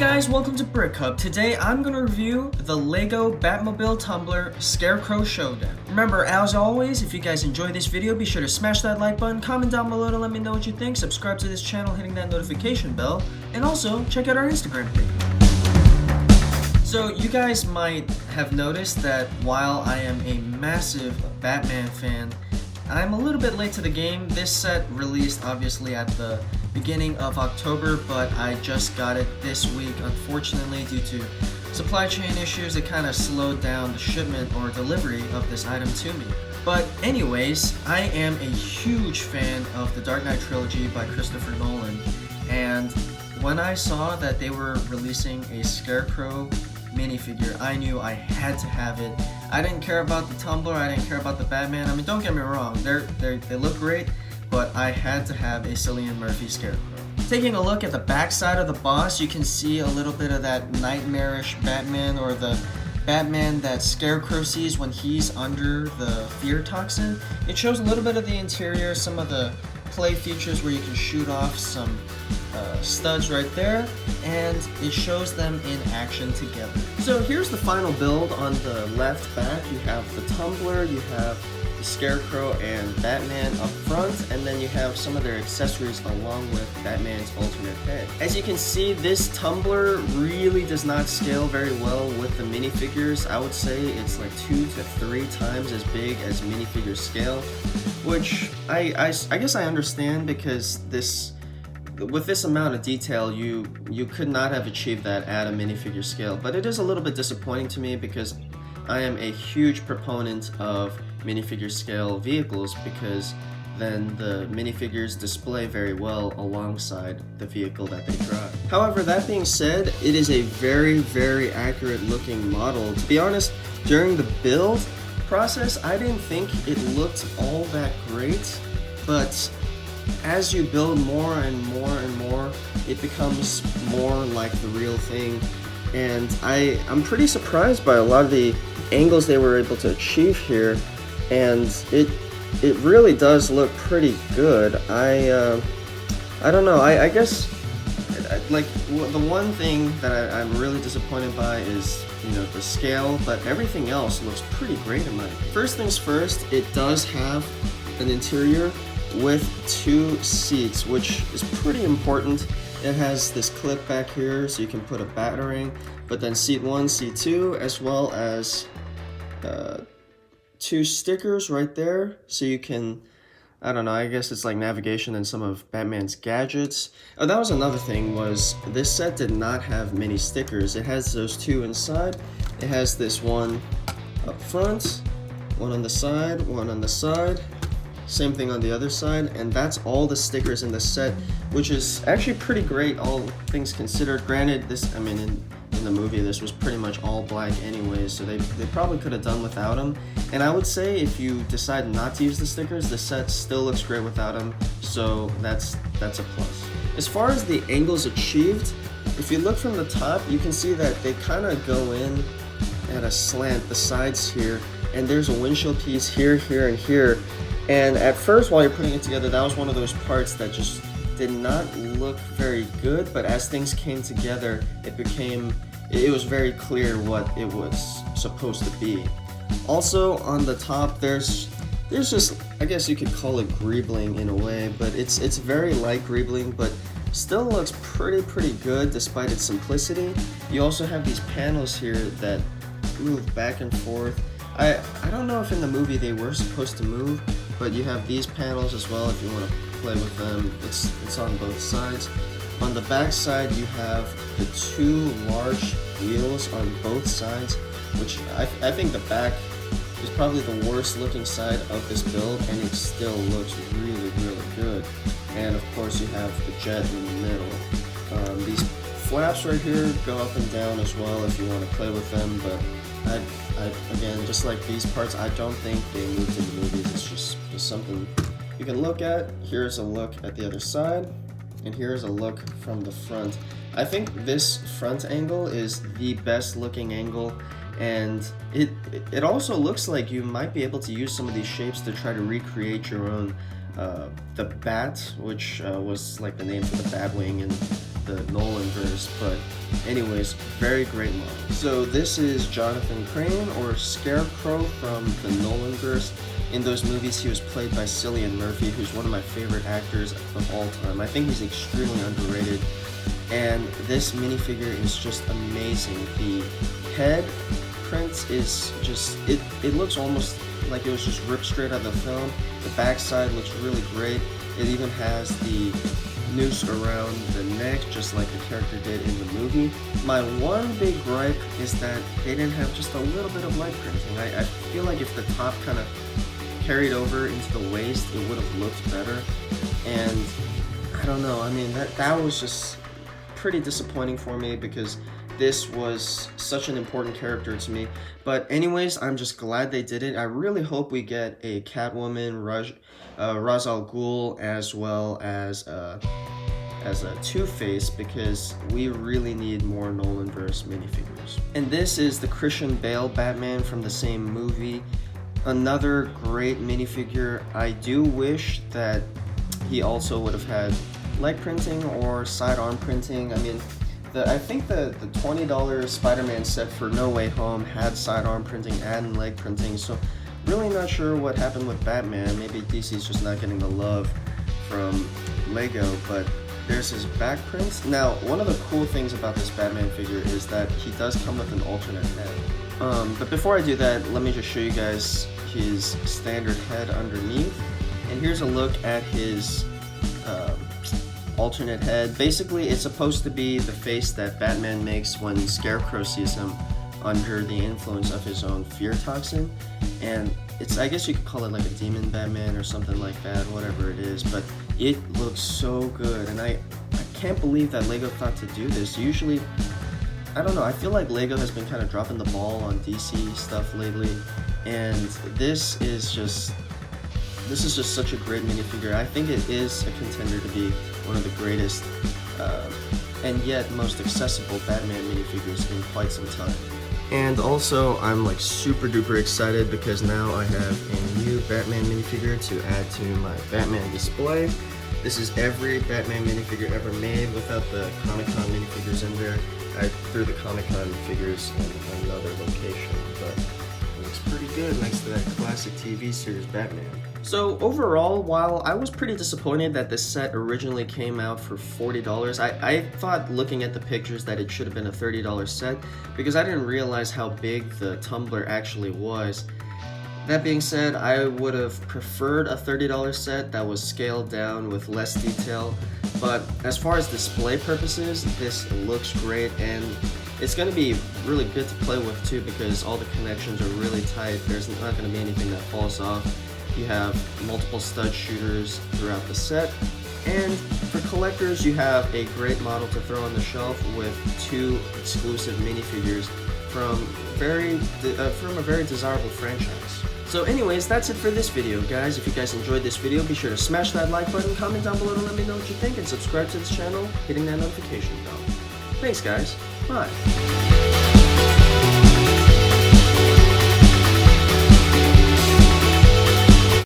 guys, welcome to Brick Hub. Today I'm going to review the LEGO Batmobile Tumbler Scarecrow Showdown. Remember, as always, if you guys enjoy this video, be sure to smash that like button, comment down below to let me know what you think, subscribe to this channel hitting that notification bell, and also check out our Instagram page. So you guys might have noticed that while I am a massive Batman fan, I'm a little bit late to the game. This set released obviously at the beginning of October, but I just got it this week. Unfortunately, due to supply chain issues, it kind of slowed down the shipment or delivery of this item to me. But anyways, I am a huge fan of the Dark Knight trilogy by Christopher Nolan, and when I saw that they were releasing a Scarecrow minifigure, I knew I had to have it. I didn't care about the Tumbler, I didn't care about the Batman. I mean, don't get me wrong, they look great, but I had to have a Cillian Murphy Scarecrow. Taking a look at the back side of the boss, you can see a little bit of that nightmarish Batman, or the Batman that Scarecrow sees when he's under the fear toxin. It shows a little bit of the interior, some of the play features where you can shoot off some studs right there, and it shows them in action together. So here's the final build. On the left back you have the Tumbler, you have the Scarecrow and Batman up front, and then you have some of their accessories along with Batman's alternate head. As you can see, this Tumbler really does not scale very well with the minifigures. I would say it's like 2 to 3 times as big as minifigure scale, which I guess I understand, because with this amount of detail, you could not have achieved that at a minifigure scale. But it is a little bit disappointing to me, because I am a huge proponent of minifigure scale vehicles, because then the minifigures display very well alongside the vehicle that they drive. However, that being said, it is a very, very accurate looking model. To be honest, during the build process, I didn't think it looked all that great, but as you build more and more and more, it becomes more like the real thing. And I'm pretty surprised by a lot of the angles they were able to achieve here, and it really does look pretty good. I don't know, I guess like the one thing that I'm really disappointed by is, you know, the scale, but everything else looks pretty great in my opinion. First things first, it does have an interior with 2 seats, which is pretty important. It has this clip back here so you can put a batarang, but then seat 1, seat 2, as well as 2 stickers right there, so you can, I don't know, I guess it's like navigation and some of Batman's gadgets. Oh, that was another thing, was this set did not have many stickers. It has those 2 inside. It has this one up front, one on the side, same thing on the other side, and that's all the stickers in the set, which is actually pretty great, all things considered. Granted, this, I mean, in the movie, this was pretty much all black anyways, so they probably could have done without them. And I would say if you decide not to use the stickers, the set still looks great without them, so that's a plus. As far as the angles achieved, if you look from the top, you can see that they kind of go in at a slant, the sides here, and there's a windshield piece here, here, and here. And at first, while you're putting it together, that was one of those parts that just did not look very good, but as things came together, it was very clear what it was supposed to be. Also, on the top, there's just, I guess you could call it greebling in a way, but it's very light greebling, but still looks pretty good despite its simplicity. You also have these panels here that move back and forth. I don't know if in the movie they were supposed to move, but you have these panels as well if you want to play with them. It's on both sides. On the back side, you have the 2 large wheels on both sides, which I think the back is probably the worst looking side of this build, and it still looks really good. And of course, you have the jet in the middle. These flaps right here go up and down as well if you want to play with them, but again, just like these parts, I don't think they moved in the movies. It's just something you can look at. Here's a look at the other side, and here's a look from the front. I think this front angle is the best looking angle, and it also looks like you might be able to use some of these shapes to try to recreate your own the Bat, which was like the name for the Batwing, and the Nolanverse, but anyways, very great model. So this is Jonathan Crane, or Scarecrow, from the Nolanverse. In those movies, he was played by Cillian Murphy, who's one of my favorite actors of all time. I think he's extremely underrated, and this minifigure is just amazing. The head print is just, it looks almost like it was just ripped straight out of the film. The backside looks really great. It even has the noose around the neck, just like the character did in the movie. My one big gripe is that they didn't have just a little bit of light printing. I feel like if the top kind of carried over into the waist, it would have looked better. And I don't know, I mean, that was just pretty disappointing for me, because this was such an important character to me. But anyways, I'm just glad they did it. I really hope we get a Catwoman, Ra's al Ghul, as well as a Two-Face, because we really need more Nolanverse minifigures. And this is the Christian Bale Batman from the same movie. Another great minifigure. I do wish that he also would have had leg printing or sidearm printing. I mean, I think the $20 Spider-Man set for No Way Home had sidearm printing and leg printing, so really not sure what happened with Batman. Maybe DC's just not getting the love from Lego, but there's his back prints. Now, one of the cool things about this Batman figure is that he does come with an alternate head. But before I do that, let me just show you guys his standard head underneath. And here's a look at his alternate head. Basically, it's supposed to be the face that Batman makes when Scarecrow sees him under the influence of his own fear toxin. And it's, I guess you could call it like a demon Batman or something like that, whatever it is, but it looks so good. And I can't believe that Lego thought to do this. Usually, I don't know, I feel like Lego has been kind of dropping the ball on DC stuff lately, and this is just such a great minifigure. I think it is a contender to be one of the greatest and yet most accessible Batman minifigures in quite some time. And also, I'm like super duper excited because now I have a new Batman minifigure to add to my Batman display. This is every Batman minifigure ever made without the Comic-Con minifigures in there. I threw the Comic-Con figures in another location, but it looks pretty good next to that classic TV series Batman. So overall, while I was pretty disappointed that this set originally came out for $40, I thought, looking at the pictures, that it should have been a $30 set, because I didn't realize how big the tumbler actually was. That being said, I would have preferred a $30 set that was scaled down with less detail, but as far as display purposes, this looks great, and it's going to be really good to play with too, because all the connections are really tight. There's not going to be anything that falls off. You have multiple stud shooters throughout the set, and for collectors, you have a great model to throw on the shelf with 2 exclusive minifigures from a very desirable franchise. So anyways, that's it for this video, guys. If you guys enjoyed this video, be sure to smash that like button, comment down below to let me know what you think, and subscribe to this channel, hitting that notification bell. Thanks, guys. Bye.